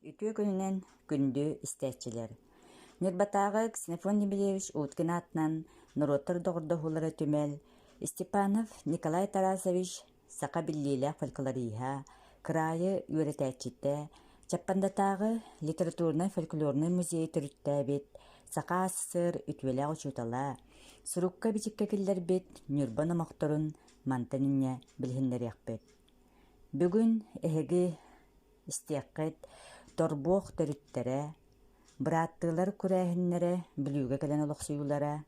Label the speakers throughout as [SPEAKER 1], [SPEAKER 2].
[SPEAKER 1] Ütüö gününen gündü istәççilер. Нурбатагы Ксенофон Емельевич Уткин атынан Нуроттар доғырдоғулары түмел, Степанов Николай Тарасович сақа биллилях фольклорийха, крайы үйретәчітті, Чаппандатағы литературный фольклорный музей түрітті бет, сақа асысыр үтвелі ұчутала, Сурукка бичікке келдер бет Нюрбаны мақтырын мантанынне білхіндер яқпет. Бүгін әхеги истиаққет торбуох төрүттэрэ, бырааттыылар күрээһиннэрэ билүүгэ кэлэн олохсуйулара,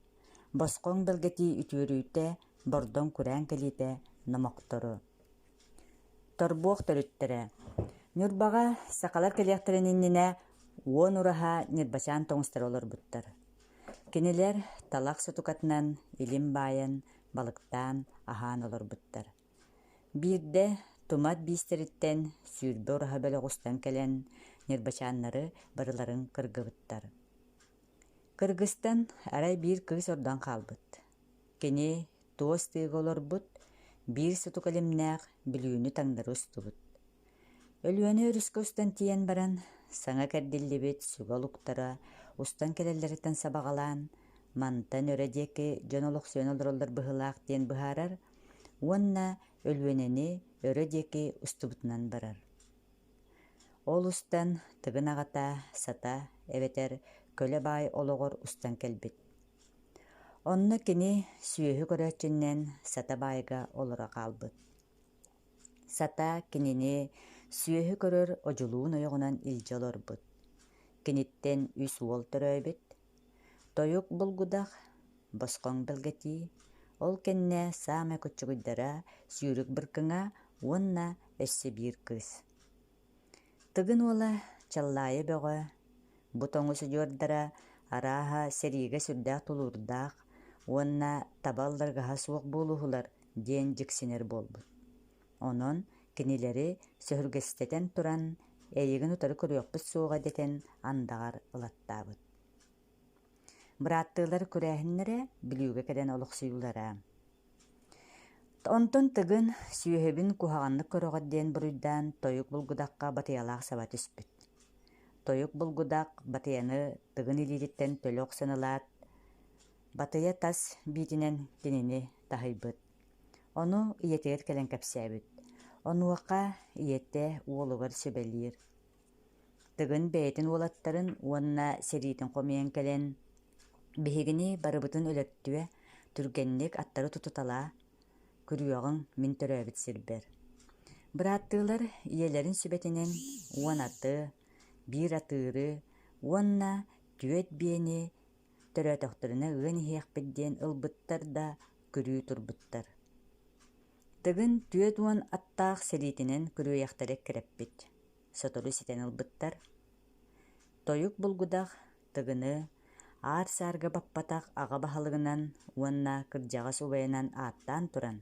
[SPEAKER 1] босқоң белгети үтүөрүүтэ бордон күрээн кэлиитэ номоктору. Торбуох төрүттэрэ. Нюрбаға сақалар кэлиэхтэрэниннинэ уон ураха нирбачаан тоҥустар олорбуттар. Кинилэр талах сутукатынан илим баайан, балыктаан аһаан олорбуттар. Биирдэ тумат биистериттен сүүрбэ ураха бэлэҕустан кэлэн нирбачааннары барыларын кыргыбыттар. Кыргыстан арай биир кыыс ордан хаалбыт. Кини туос тыыга олорбут, биир сутук элимнээх билүүнү таңдары устубут. Өлүөнү өрүскө устан тиен баран, саңа кэрдиллибит суга луктара, устан келеллеритен сабагалаан, мантан өрө диэки дьон олохсуон олороллар быһылаах диэн быһаарар, уонна өлүөнэни өрө диэки устубутунан барар. Ол устан тыгын аҕата, сата, эбетер, көлө баай ологор устан келбит. Онно кини сүүөһү көрөөчүннэн сата баайга олора хаалбыт. Сата кинини сүүөһү көрөр одьулуун ойоҕунан илдьэ олорбут. Киниттен үс уол төрөөбүт. Тойук булгудах, босқоң белгетии, ол кенне саамай куччугуйдара сүүрүк быркыҥа уонна өссө биир кыыс. Тыгын уола чаллаайы бөҕө, бутоҥу судьуордара арааһа сэриигэ сүрдээх тулуурдаах, уонна табалларгаһа суох буолуһулар диэн дьиксинэр буолбут. Онон кинилэри сөһүргэстэтэн туран, эйигин утары көрүөхпүт суоҕа дэтэн андаҕар ылаттаабыт. Бырааттыылар күрээһиннэрэ билүүгэ кэлэн олохсуйулара. Онтон тыгын сүүөһөбүн куһаҕаннык көрөҕөт диэн буруйдаан тойук булгудакка батыялаах саба түспүт. Тойук булгудак батыяны тыгын илириттен төлөөх санылаат, батыя тас биитинэн кинини таһыйбыт. Ону ийэтигэр кэлэн кэпсээбит. Онуоха ийэтэ уолугар сөбэлиир. Тыгын бэйэтин уолаттарын уонна сэриитин хомуйан кэлэн, биһигини барыбытын өлөттүө түргэнник аттары тутуталаа, күрүөҕүн мин төрөөбүт сирбэр. Бырааттыылар ийэлэрин сүбэтинэн уон аты, биир атыыры, уонна түөт биэни төрөөтөхтөрүнэ ыан иһиэхпит диэн ылбыттар да күрүү турбуттар. Тыгын түөт уон аттаах сэриитинэн күрүүйэхтэрэ кирэппит. Сотору ситэн ылбыттар. Тойук булгудах тыгыны аар-саарга баппатах аҕа баһалыгынан уонна кырдьаҕас убайынан ааттаан туран,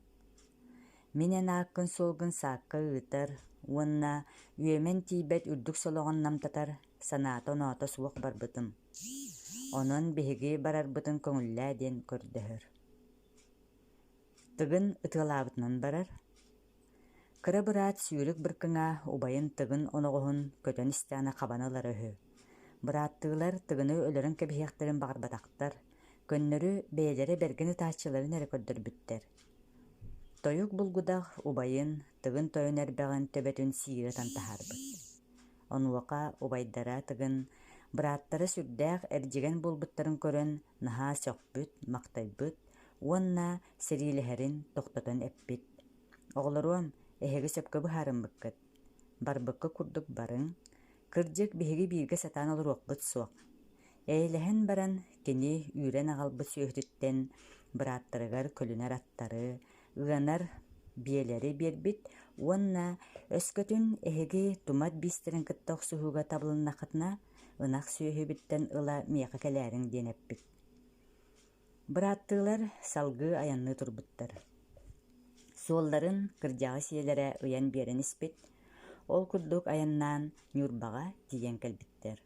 [SPEAKER 1] минэн ааккын суолгун саакка ыытар, уонна үөмэн тиибэт үрдүк солоҕун намтатар санаата оноото суох барбытым. Онон биһиги барарбытын көҥүллээ диэн көрдөһөр. Тыгын ытыалаабытынан барар. Кыра быраат сүүрүк быркыҥа убайын тыгын оноҕоһун көтөн истэана хабаналар өһү. Бырааттыылар тыгыны өлөрөн кэбиһиэхтэрин баҕарбатахтар, көннөрү бэйэлэри бэргини тааччыларын эрэ көрдөрбүттэр. Тойук булгудах убайын тыгын тойон эрбэҕин төбөтүн сиигэ тантаһаарбыт. Онуоха убайдара тыгын бырааттары сүрдээх эрдьигэн буолбуттарын көрөн наһаа сөхпүт, мактайбыт, уонна сэриилэһэрин тохтотон эппит. Оҕолоруом эһиги сөпкө быһаарыммыккыт. Барбыкка курдук барыҥ, кырдьык биһиги бииргэ сатаан олоруохпут суох. Эйэлэһэн баран кини үүрэн аҕалбыт сүөһүтүттэн бырааттарыгар көлүнэр аттары, ыанар биэлэри биэрбит, уонна өскөтүн эһиги тумат биистерин кыттаах суһууга табылыннаххытына ынах сүөһүбүттэн ыла миэхэ кэлээриҥ диэн эппит. Бырааттыылар салгыы аянныы турбуттар. Суолларын кырдьаҕы сиэлэрэ ыйан биэрэн испит, ол курдук аяннаан Нюрбаҕа тиийэн кэлбиттэр.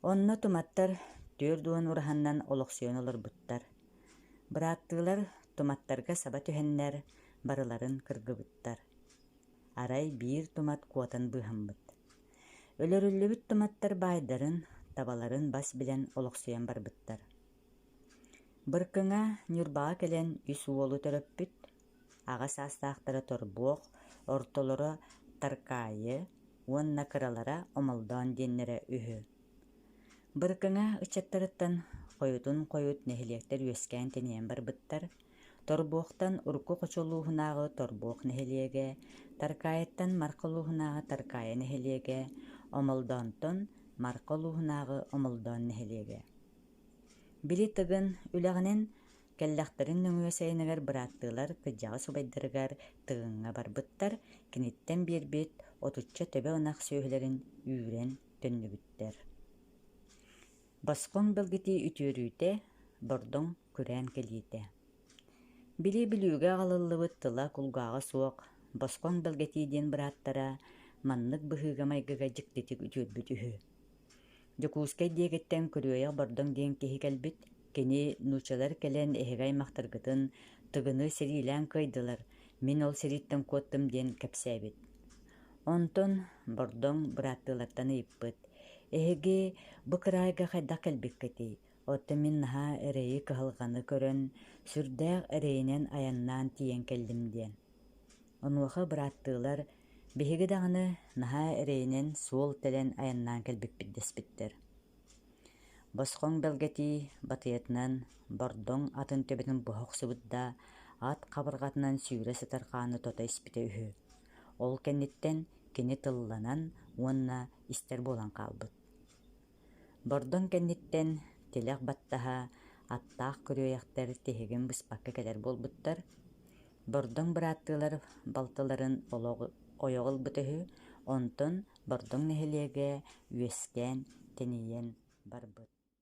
[SPEAKER 1] Онно туматтар түөр дуон ураһаннан олохсуон олорбуттар. Бырааттыылар туматтарга саба түһэннэр барыларын кыргыбыттар. Арай биир тумат куотан быһаммыт. Өлөрүллүбүт туматтар байдарын, табаларын бас билен олохсуян барбыттар. Быркыңа нюрбаға келен үс уолу төрөппүт, аға састаақтара торбуох, ортолоро таркайы, уонна кыралара омолдоон диэннере үһү. Быркыңа ычаттарыттан койут нэһилиэктер үөскään тениэн барбыттар, торбуохтан урку хочолуухунаагы торбуох нэһилиэгэ, таркайыттан марколуухунаагы таркайы нэһилиэгэ, омолдоонтон марколуухунаагы омолдоон нэһилиэгэ. Били тыгын үлэҕинэн кэллэхтэрин нөҥүөсэйинэгэр бырааттыылар кыдьаҕы субайдарыгар тыгыңҥа барбыттар, киниттэн биэрбит отучча төбө ынах сүөһүлэрин үүрэн төннүбүттэр. Босхоҥ белгити үтүөрүүтэ, бордоҥ күрээн кэлиитэ. Били билүүгэ аҕалыллыбыт тыла кулгааҕа суох, босхоҥ белгетии диэн бырааттара маннык быһыыга майгыга дьыктытык үтүөрбүт үһү. Дьокуускай диэгэттэн көрүөйэх бордоҥ диэн киһи кэлбит, кини нуучалар кэлэн эһигэ аймахтаргытын тыгыны сэриилээн кыайдылар, мин ол сэрииттэн куоттум диэн кэпсээбит. Онтон бордоҥ бырааттыылаттан ыйыппыт, эһиги бу кыраайга хайдах кэлбиккэтий, отто мин наһаа эрэйи кыһалҕаны көрөн, сүрдээх эрэйинэн аяннаан тиийэн кэллим диэн. Онуоха бырааттыылар биһиги даҕаны наһаа эрэйинэн суол тэлэн аяннаан кэлбиппит-дэспиттэр. Босхоҥ белгетии батыйатынан бордоҥ атын төбөтүн буһох сыбытда ат хабырҕатынан сүүрэ сытарҕааны тота испитэ үһү. Ол кэнниттэн кини тылланан уонна истэр буолан хаалбыт. Бордоҥ кэнниттэн тилэх баттаһа аттаах көрүөйэхтэр тиһигин быспакка кэлэр буолбуттар. Бордоҥ бырааттыылар балтыларын ойоҕулбут үһү, онтон бордоҥ нэһилиэгэ үөскään тениийэн барбыт.